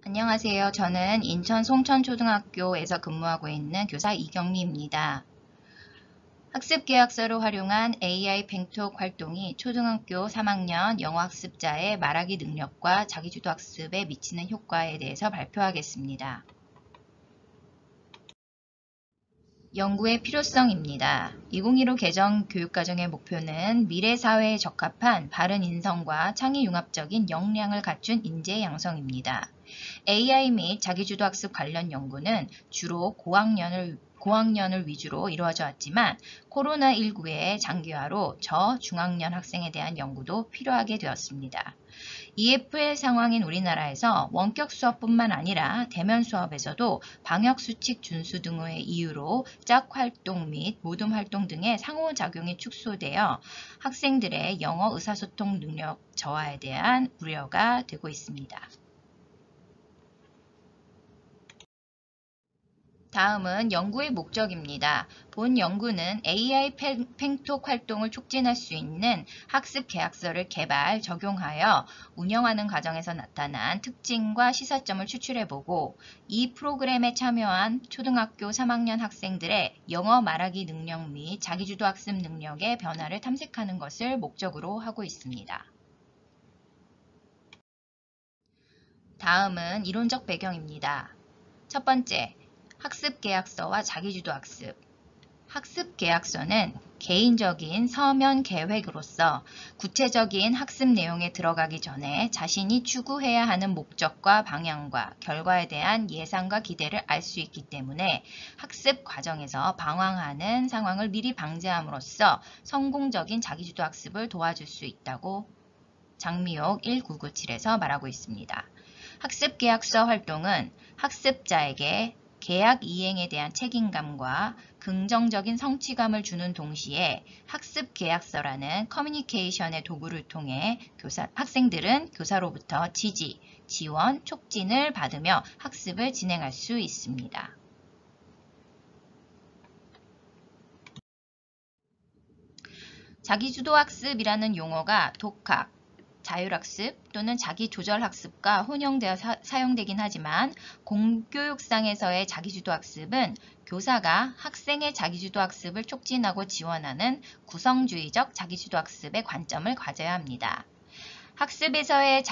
안녕하세요. 저는 인천 송천초등학교에서 근무하고 있는 교사 이경미입니다. 학습계약서를 활용한 AI 팽톡 활동이 초등학교 3학년 영어학습자의 말하기 능력과 자기주도 학습에 미치는 효과에 대해서 발표하겠습니다. 연구의 필요성입니다. 2015 개정 교육과정의 목표는 미래 사회에 적합한 바른 인성과 창의융합적인 역량을 갖춘 인재 양성입니다. AI 및 자기주도 학습 관련 연구는 주로 고학년을 위주로 이루어져 왔지만 코로나19의 장기화로 저중학년 학생에 대한 연구도 필요하게 되었습니다. EFL 상황인 우리나라에서 원격 수업뿐만 아니라 대면 수업에서도 방역수칙 준수 등의 이유로 짝활동 및 모둠활동 등의 상호작용이 축소되어 학생들의 영어 의사소통 능력 저하에 대한 우려가 되고 있습니다. 다음은 연구의 목적입니다. 본 연구는 AI 팽톡 활동을 촉진할 수 있는 학습 계약서를 개발, 적용하여 운영하는 과정에서 나타난 특징과 시사점을 추출해보고 이 프로그램에 참여한 초등학교 3학년 학생들의 영어 말하기 능력 및 자기주도 학습 능력의 변화를 탐색하는 것을 목적으로 하고 있습니다. 다음은 이론적 배경입니다. 첫 번째, 학습계약서와 자기주도 학습. 학습계약서는 개인적인 서면 계획으로서 구체적인 학습 내용에 들어가기 전에 자신이 추구해야 하는 목적과 방향과 결과에 대한 예상과 기대를 알 수 있기 때문에 학습 과정에서 방황하는 상황을 미리 방지함으로써 성공적인 자기주도 학습을 도와줄 수 있다고 장미옥 1997에서 말하고 있습니다. 학습계약서 활동은 학습자에게 계약 이행에 대한 책임감과 긍정적인 성취감을 주는 동시에 학습계약서라는 커뮤니케이션의 도구를 통해 학생들은 교사로부터 지지, 지원, 촉진을 받으며 학습을 진행할 수 있습니다. 자기주도 학습이라는 용어가 독학, 자율학습 또는 자기조절학습과 혼용되어 사용되긴 하지만 공교육상에서의 자기주도 학습은 교사가 학생의 자기주도 학습을 촉진하고 지원하는 구성주의적 자기주도 학습의 관점을 가져야 합니다. 학습에서의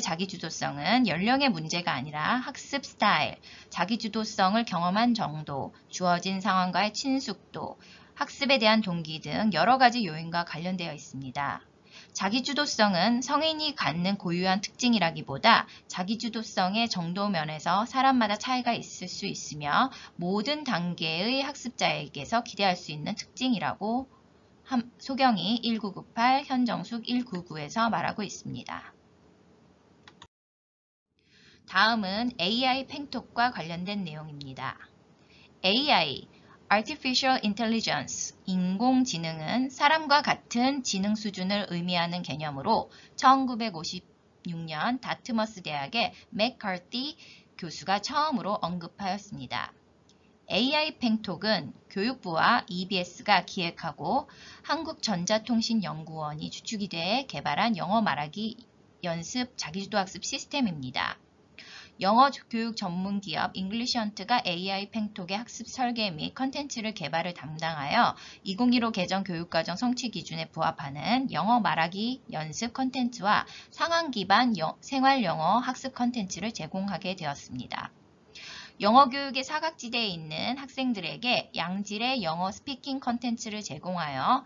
자기주도성은 연령의 문제가 아니라 학습 스타일, 자기주도성을 경험한 정도, 주어진 상황과의 친숙도, 학습에 대한 동기 등 여러 가지 요인과 관련되어 있습니다. 자기주도성은 성인이 갖는 고유한 특징이라기보다 자기주도성의 정도 면에서 사람마다 차이가 있을 수 있으며 모든 단계의 학습자에게서 기대할 수 있는 특징이라고 소경이 1998, 현정숙 199에서 말하고 있습니다. 다음은 AI 팽톡과 관련된 내용입니다. AI, Artificial Intelligence, 인공지능은 사람과 같은 지능 수준을 의미하는 개념으로 1956년 다트머스 대학의 맥카티 교수가 처음으로 언급하였습니다. AI 팽톡은 교육부와 EBS가 기획하고 한국전자통신연구원이 주축이 돼 개발한 영어 말하기 연습 자기주도 학습 시스템입니다. 영어 교육 전문 기업 잉글리시헌트가 AI 팽톡의 학습 설계 및 컨텐츠를 개발을 담당하여 2015 개정 교육과정 성취 기준에 부합하는 영어 말하기 연습 컨텐츠와 상황 기반 생활 영어 학습 컨텐츠를 제공하게 되었습니다. 영어 교육의 사각지대에 있는 학생들에게 양질의 영어 스피킹 컨텐츠를 제공하여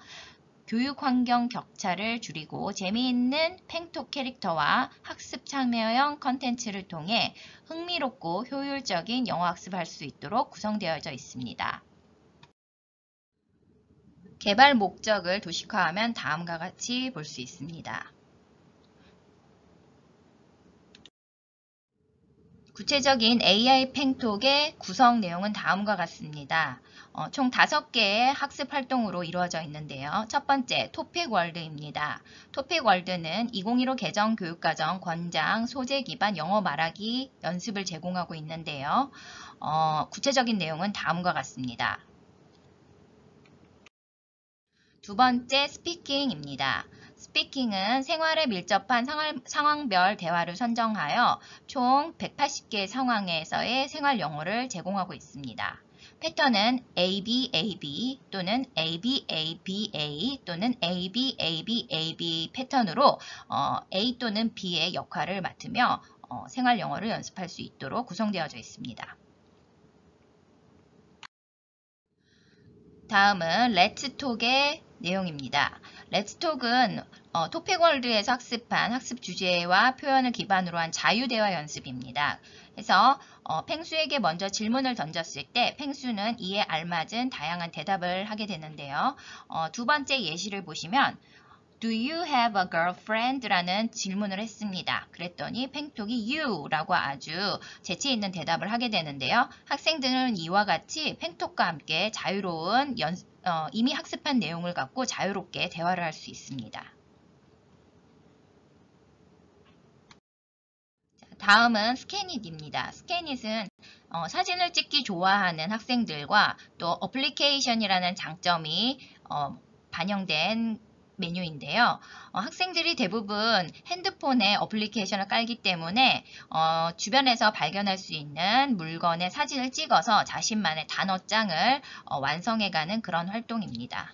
교육 환경 격차를 줄이고 재미있는 팽톡 캐릭터와 학습 참여형 컨텐츠를 통해 흥미롭고 효율적인 영어 학습을 할 수 있도록 구성되어져 있습니다. 개발 목적을 도식화하면 다음과 같이 볼 수 있습니다. 구체적인 AI 팽톡의 구성 내용은 다음과 같습니다. 총 5개의 학습 활동으로 이루어져 있는데요. 첫 번째, 토픽 월드입니다. 토픽 월드는 2015 개정 교육과정 권장 소재 기반 영어 말하기 연습을 제공하고 있는데요. 구체적인 내용은 다음과 같습니다. 두 번째, 스피킹입니다. 스피킹은 생활에 밀접한 상황별 대화를 선정하여 총 180개의 상황에서의 생활 영어를 제공하고 있습니다. 패턴은 ABAB 또는 ABABA 또는 ABABAB 패턴으로 A 또는 B의 역할을 맡으며 생활 영어를 연습할 수 있도록 구성되어져 있습니다. 다음은 렛츠톡의 내용입니다. 렛츠톡은 토픽월드에서 학습한 학습 주제와 표현을 기반으로 한 자유대화 연습입니다. 그래서 펭수에게 먼저 질문을 던졌을 때 펭수는 이에 알맞은 다양한 대답을 하게 되는데요. 두 번째 예시를 보시면 Do you have a girlfriend? 라는 질문을 했습니다. 그랬더니 팽톡이 you 라고 아주 재치 있는 대답을 하게 되는데요. 학생들은 이와 같이 팽톡과 함께 자유로운 이미 학습한 내용을 갖고 자유롭게 대화를 할 수 있습니다. 다음은 스캐닛입니다. 스캐닛은 사진을 찍기 좋아하는 학생들과 또 어플리케이션이라는 장점이 반영된 메뉴인데요. 학생들이 대부분 핸드폰에 어플리케이션을 깔기 때문에 주변에서 발견할 수 있는 물건의 사진을 찍어서 자신만의 단어장을 완성해가는 그런 활동입니다.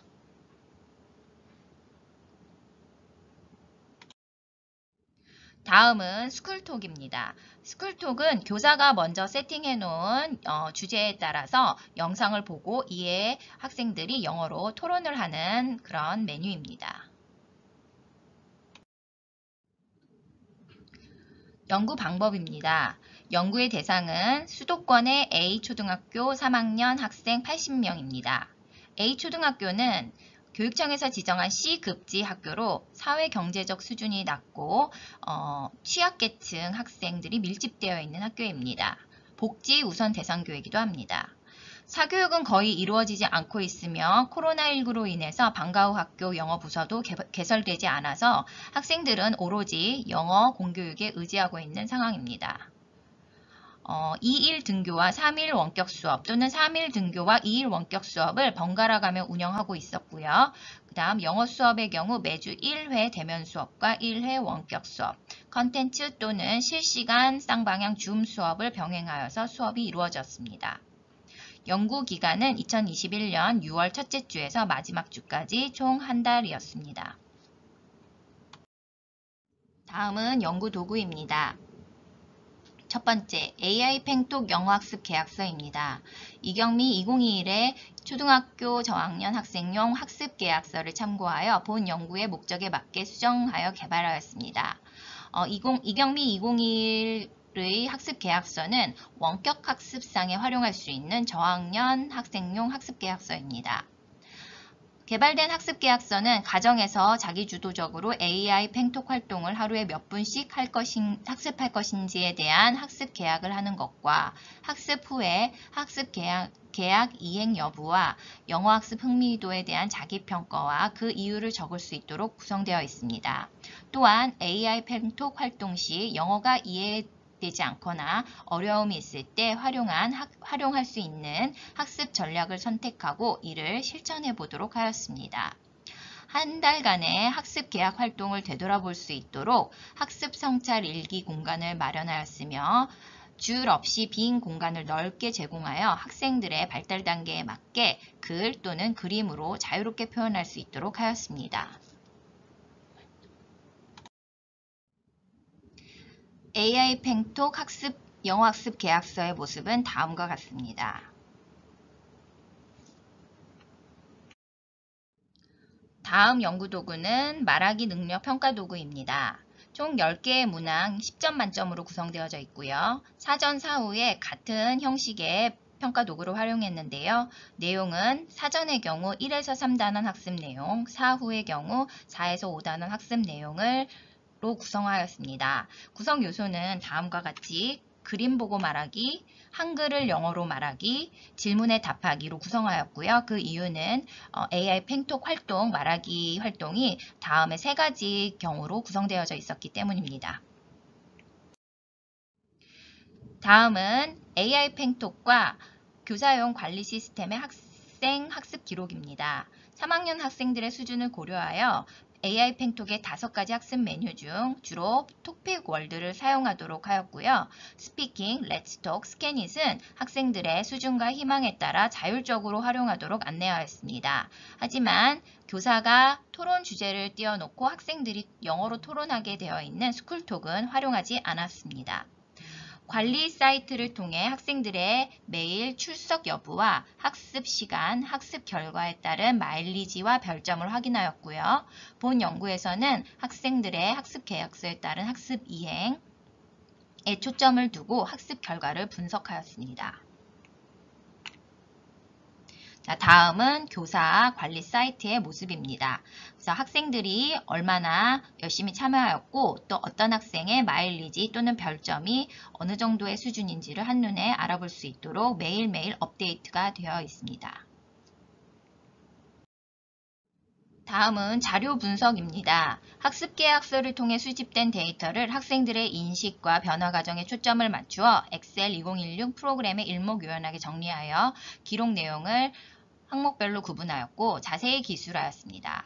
다음은 스쿨톡입니다. 스쿨톡은 교사가 먼저 세팅해 놓은 주제에 따라서 영상을 보고 이에 학생들이 영어로 토론을 하는 그런 메뉴입니다. 연구 방법입니다. 연구의 대상은 수도권의 A초등학교 3학년 학생 80명입니다. A초등학교는 교육청에서 지정한 C급지 학교로 사회경제적 수준이 낮고 취약계층 학생들이 밀집되어 있는 학교입니다. 복지 우선 대상 교육이기도 합니다. 사교육은 거의 이루어지지 않고 있으며 코로나19로 인해서 방과 후 학교 영어 부서도 개설되지 않아서 학생들은 오로지 영어 공교육에 의지하고 있는 상황입니다. 2일 등교와 3일 원격 수업 또는 3일 등교와 2일 원격 수업을 번갈아 가며 운영하고 있었고요. 그 다음 영어 수업의 경우 매주 1회 대면 수업과 1회 원격 수업, 컨텐츠 또는 실시간 쌍방향 줌 수업을 병행하여서 수업이 이루어졌습니다. 연구 기간은 2021년 6월 첫째 주에서 마지막 주까지 총 한 달이었습니다. 다음은 연구 도구입니다. 첫 번째, AI 팽톡 영어학습 계약서입니다. 이경미 2021의 초등학교 저학년 학생용 학습 계약서를 참고하여 본 연구의 목적에 맞게 수정하여 개발하였습니다. 이경미 2021의 학습 계약서는 원격 학습상에 활용할 수 있는 저학년 학생용 학습 계약서입니다. 개발된 학습계약서는 가정에서 자기주도적으로 AI 팽톡 활동을 하루에 몇 분씩 학습할 것인지에 대한 학습 계약을 하는 것과 학습 후에 학습 계약 이행 여부와 영어학습 흥미도에 대한 자기평가와 그 이유를 적을 수 있도록 구성되어 있습니다. 또한 AI 팽톡 활동 시 영어가 이해되지 않거나 어려움이 있을 때 활용할 수 있는 학습 전략을 선택하고 이를 실천해 보도록 하였습니다. 한 달간의 학습 계약 활동을 되돌아볼 수 있도록 학습 성찰 일기 공간을 마련하였으며 줄 없이 빈 공간을 넓게 제공하여 학생들의 발달 단계에 맞게 글 또는 그림으로 자유롭게 표현할 수 있도록 하였습니다. AI 팽톡 영어학습 계약서의 모습은 다음과 같습니다. 다음 연구 도구는 말하기 능력 평가 도구입니다. 총 10개의 문항 10점 만점으로 구성되어져 있고요. 사전 사후에 같은 형식의 평가 도구를 활용했는데요. 내용은 사전의 경우 1에서 3단원 학습 내용, 사후의 경우 4에서 5단원 학습 내용을 구성하였습니다. 구성 요소는 다음과 같이 그림 보고 말하기, 한글을 영어로 말하기, 질문에 답하기로 구성하였고요. 그 이유는 AI 팽톡 활동, 말하기 활동이 다음에 3가지 경우로 구성되어져 있었기 때문입니다. 다음은 AI 팽톡과 교사용 관리 시스템의 학생 학습 기록입니다. 3학년 학생들의 수준을 고려하여 AI 팽톡의 5가지 학습 메뉴 중 주로 토픽 월드를 사용하도록 하였고요. 스피킹, 렛츠톡, 스캐닛은 학생들의 수준과 희망에 따라 자율적으로 활용하도록 안내하였습니다. 하지만 교사가 토론 주제를 띄워놓고 학생들이 영어로 토론하게 되어 있는 스쿨톡은 활용하지 않았습니다. 관리 사이트를 통해 학생들의 매일 출석 여부와 학습 시간, 학습 결과에 따른 마일리지와 별점을 확인하였고요. 본 연구에서는 학생들의 학습 계약서에 따른 학습 이행에 초점을 두고 학습 결과를 분석하였습니다. 자, 다음은 교사 관리 사이트의 모습입니다. 그래서 학생들이 얼마나 열심히 참여하였고 또 어떤 학생의 마일리지 또는 별점이 어느 정도의 수준인지를 한눈에 알아볼 수 있도록 매일매일 업데이트가 되어 있습니다. 다음은 자료 분석입니다. 학습 계약서를 통해 수집된 데이터를 학생들의 인식과 변화 과정에 초점을 맞추어 엑셀 2016 프로그램에 일목요연하게 정리하여 기록 내용을 항목별로 구분하였고 자세히 기술하였습니다.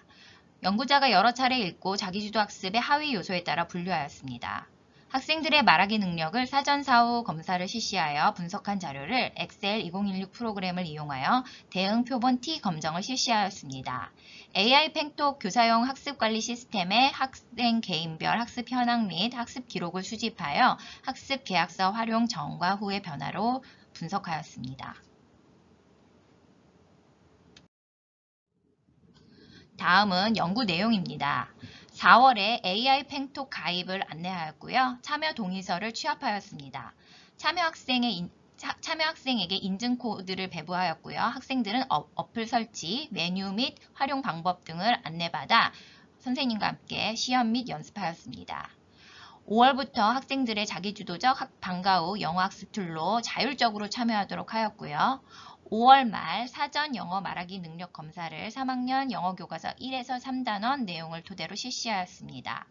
연구자가 여러 차례 읽고 자기주도 학습의 하위 요소에 따라 분류하였습니다. 학생들의 말하기 능력을 사전 사후 검사를 실시하여 분석한 자료를 엑셀 2016 프로그램을 이용하여 대응 표본 T 검정을 실시하였습니다. AI 팽톡 교사용 학습관리 시스템의 학생 개인별 학습 현황 및 학습 기록을 수집하여 학습 계약서 활용 전과 후의 변화로 분석하였습니다. 다음은 연구 내용입니다. 4월에 AI 팽톡 가입을 안내하였고요. 참여 동의서를 취합하였습니다. 참여 학생에게 인증 코드를 배부하였고요. 학생들은 어플 설치, 메뉴 및 활용 방법 등을 안내받아 선생님과 함께 시험 및 연습하였습니다. 5월부터 학생들의 자기주도적 방과 후 영어 학습 툴로 자율적으로 참여하도록 하였고요. 5월 말 사전 영어 말하기 능력 검사를 3학년 영어 교과서 1에서 3단원 내용을 토대로 실시하였습니다.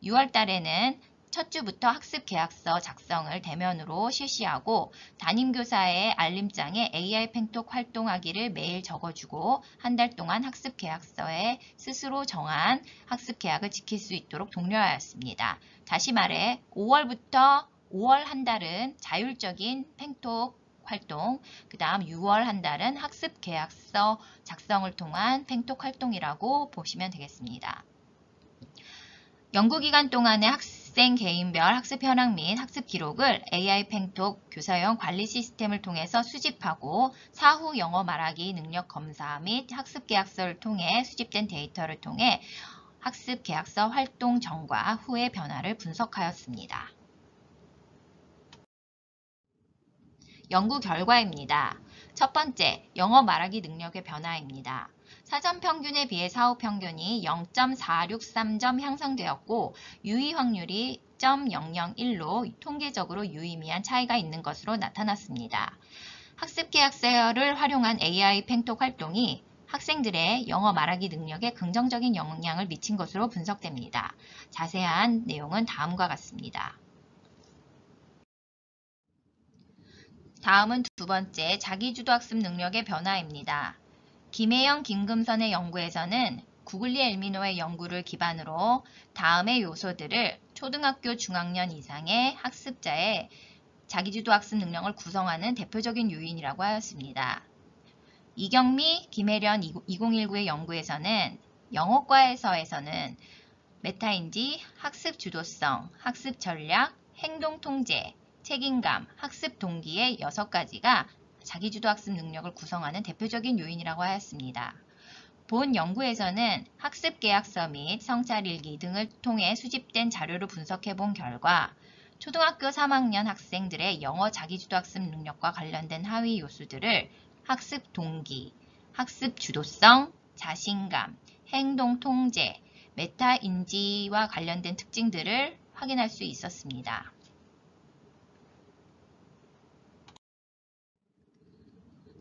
6월 달에는 첫 주부터 학습 계약서 작성을 대면으로 실시하고 담임교사의 알림장에 AI 팽톡 활동하기를 매일 적어주고 한 달 동안 학습 계약서에 스스로 정한 학습 계약을 지킬 수 있도록 독려하였습니다. 다시 말해 5월부터 5월 한 달은 자율적인 팽톡 활동, 그 다음 6월 한 달은 학습 계약서 작성을 통한 팽톡 활동이라고 보시면 되겠습니다. 연구기간 동안의 학생 개인별 학습 현황 및 학습 기록을 AI 팽톡 교사용 관리 시스템을 통해서 수집하고 사후 영어 말하기 능력 검사 및 학습 계약서를 통해 수집된 데이터를 통해 학습 계약서 활동 전과 후의 변화를 분석하였습니다. 연구 결과입니다. 첫 번째, 영어 말하기 능력의 변화입니다. 사전 평균에 비해 사후 평균이 0.463점 향상되었고 유의 확률이 0.001로 통계적으로 유의미한 차이가 있는 것으로 나타났습니다. 학습 계약서를 활용한 AI 팽톡 활동이 학생들의 영어 말하기 능력에 긍정적인 영향을 미친 것으로 분석됩니다. 자세한 내용은 다음과 같습니다. 다음은 두 번째, 자기주도 학습 능력의 변화입니다. 김혜영, 김금선의 연구에서는 구글리 엘미노의 연구를 기반으로 다음의 요소들을 초등학교 중학년 이상의 학습자의 자기주도 학습 능력을 구성하는 대표적인 요인이라고 하였습니다. 이경미, 김혜련 2019의 연구에서는 영어과에서는 메타인지, 학습 주도성, 학습 전략, 행동 통제, 책임감, 학습 동기의 6가지가 자기주도 학습 능력을 구성하는 대표적인 요인이라고 하였습니다. 본 연구에서는 학습 계약서 및 성찰일기 등을 통해 수집된 자료를 분석해 본 결과 초등학교 3학년 학생들의 영어 자기주도 학습 능력과 관련된 하위 요소들을 학습 동기, 학습 주도성, 자신감, 행동 통제, 메타인지와 관련된 특징들을 확인할 수 있었습니다.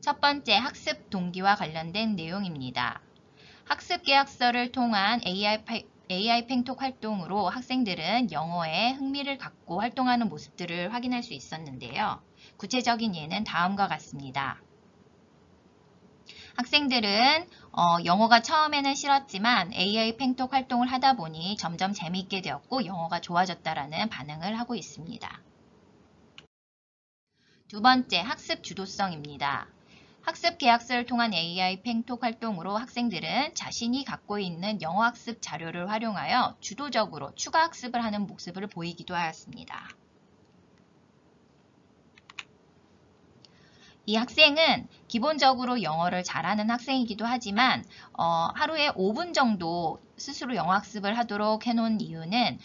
첫 번째, 학습 동기와 관련된 내용입니다. 학습 계약서를 통한 AI 팽톡 활동으로 학생들은 영어에 흥미를 갖고 활동하는 모습들을 확인할 수 있었는데요. 구체적인 예는 다음과 같습니다. 학생들은 영어가 처음에는 싫었지만 AI 팽톡 활동을 하다 보니 점점 재미있게 되었고 영어가 좋아졌다라는 반응을 하고 있습니다. 두 번째, 학습 주도성입니다. 학습 계약서를 통한 AI 팽톡 활동으로 학생들은 자신이 갖고 있는 영어 학습 자료를 활용하여 주도적으로 추가 학습을 하는 모습을 보이기도 하였습니다. 이 학생은 기본적으로 영어를 잘하는 학생이기도 하지만 하루에 5분 정도 스스로 영어 학습을 하도록 해놓은 이유는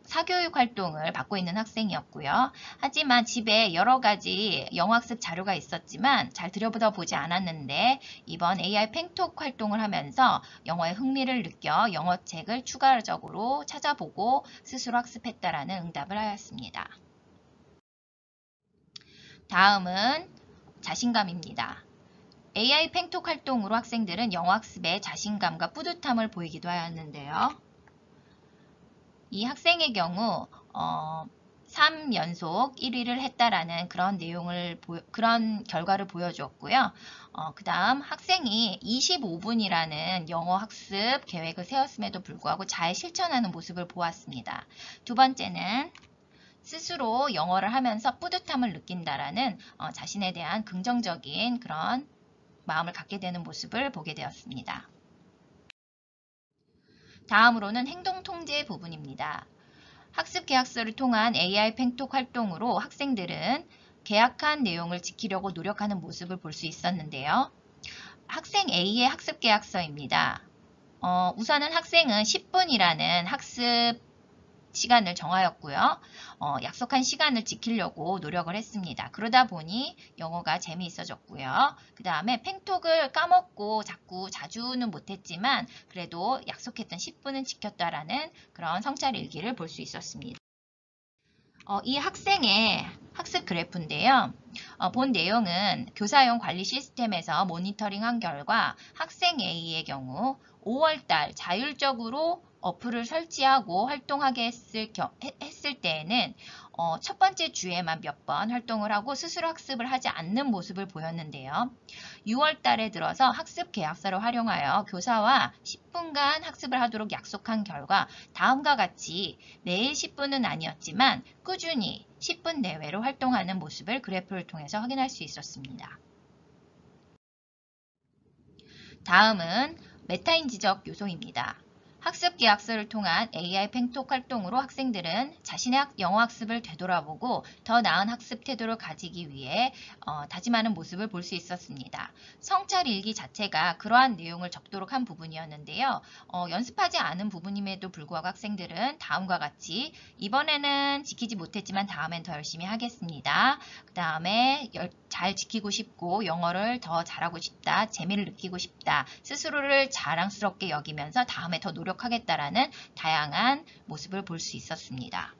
사교육 활동을 받고 있는 학생이었고요. 하지만 집에 여러 가지 영어 학습 자료가 있었지만 잘 들여다보지 않았는데 이번 AI 팽톡 활동을 하면서 영어에 흥미를 느껴 영어책을 추가적으로 찾아보고 스스로 학습했다라는 응답을 하였습니다. 다음은 자신감입니다. AI 팽톡 활동으로 학생들은 영어 학습에 자신감과 뿌듯함을 보이기도 하였는데요. 이 학생의 경우 3연속 1위를 했다라는 그런 결과를 보여주었고요. 그 다음 학생이 25분이라는 영어 학습 계획을 세웠음에도 불구하고 잘 실천하는 모습을 보았습니다. 두 번째는 스스로 영어를 하면서 뿌듯함을 느낀다라는 자신에 대한 긍정적인 그런 마음을 갖게 되는 모습을 보게 되었습니다. 다음으로는 행동 통제 부분입니다. 학습 계약서를 통한 AI 팽톡 활동으로 학생들은 계약한 내용을 지키려고 노력하는 모습을 볼 수 있었는데요. 학생 A의 학습 계약서입니다. 우선은 학생은 10분이라는 학습 시간을 정하였고요. 약속한 시간을 지키려고 노력을 했습니다. 그러다 보니 영어가 재미있어졌고요. 그 다음에 팽톡을 까먹고 자주는 못했지만 그래도 약속했던 10분은 지켰다라는 그런 성찰 일기를 볼 수 있었습니다. 이 학생의 학습 그래프인데요. 본 내용은 교사용 관리 시스템에서 모니터링한 결과 학생 A의 경우 5월달 자율적으로 어플을 설치하고 활동하게 했을 때에는 첫 번째 주에만 몇 번 활동을 하고 스스로 학습을 하지 않는 모습을 보였는데요. 6월 달에 들어서 학습 계약서를 활용하여 교사와 10분간 학습을 하도록 약속한 결과 다음과 같이 매일 10분은 아니었지만 꾸준히 10분 내외로 활동하는 모습을 그래프를 통해서 확인할 수 있었습니다. 다음은 메타인 지적 요소입니다. 학습 계약서를 통한 AI 팽톡 활동으로 학생들은 자신의 영어 학습을 되돌아보고 더 나은 학습 태도를 가지기 위해 다짐하는 모습을 볼 수 있었습니다. 성찰 일기 자체가 그러한 내용을 적도록 한 부분이었는데요. 연습하지 않은 부분임에도 불구하고 학생들은 다음과 같이 이번에는 지키지 못했지만 다음엔 더 열심히 하겠습니다. 그 다음에 잘 지키고 싶고 영어를 더 잘하고 싶다, 재미를 느끼고 싶다, 스스로를 자랑스럽게 여기면서 다음에 더 노력하겠다라는 다양한 모습을 볼 수 있었습니다.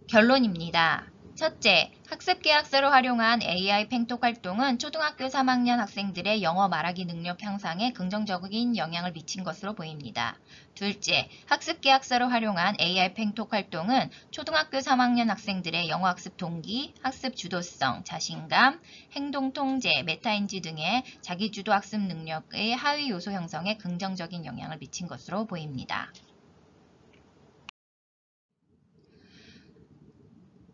결론입니다. 첫째, 학습 계약서를 활용한 AI 팽톡 활동은 초등학교 3학년 학생들의 영어 말하기 능력 향상에 긍정적인 영향을 미친 것으로 보입니다. 둘째, 학습 계약서를 활용한 AI 팽톡 활동은 초등학교 3학년 학생들의 영어 학습 동기, 학습 주도성, 자신감, 행동 통제, 메타인지 등의 자기주도 학습 능력의 하위 요소 형성에 긍정적인 영향을 미친 것으로 보입니다.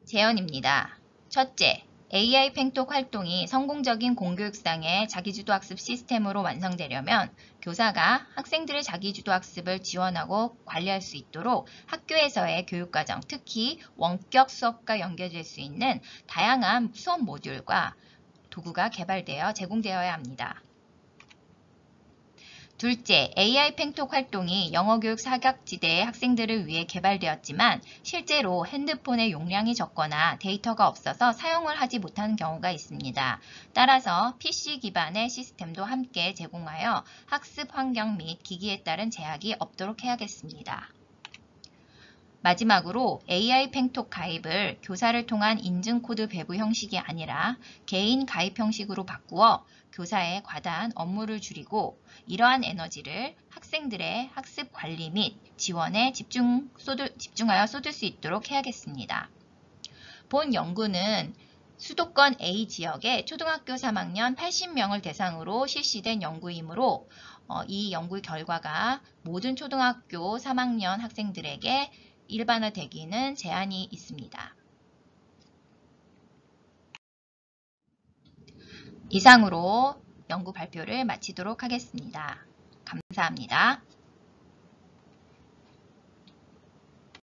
제언입니다. 첫째, AI 팽톡 활동이 성공적인 공교육상의 자기주도 학습 시스템으로 완성되려면 교사가 학생들의 자기주도 학습을 지원하고 관리할 수 있도록 학교에서의 교육과정, 특히 원격 수업과 연결될 수 있는 다양한 수업 모듈과 도구가 개발되어 제공되어야 합니다. 둘째, AI 팽톡 활동이 영어교육 사각지대의 학생들을 위해 개발되었지만 실제로 핸드폰의 용량이 적거나 데이터가 없어서 사용을 하지 못하는 경우가 있습니다. 따라서 PC 기반의 시스템도 함께 제공하여 학습 환경 및 기기에 따른 제약이 없도록 해야겠습니다. 마지막으로 AI 팽톡 가입을 교사를 통한 인증코드 배부 형식이 아니라 개인 가입 형식으로 바꾸어 교사의 과다한 업무를 줄이고 이러한 에너지를 학생들의 학습 관리 및 지원에 집중하여 쏟을 수 있도록 해야겠습니다. 본 연구는 수도권 A 지역의 초등학교 3학년 80명을 대상으로 실시된 연구이므로 이 연구 결과가 모든 초등학교 3학년 학생들에게 일반화되기는 제한이 있습니다. 이상으로 연구 발표를 마치도록 하겠습니다. 감사합니다.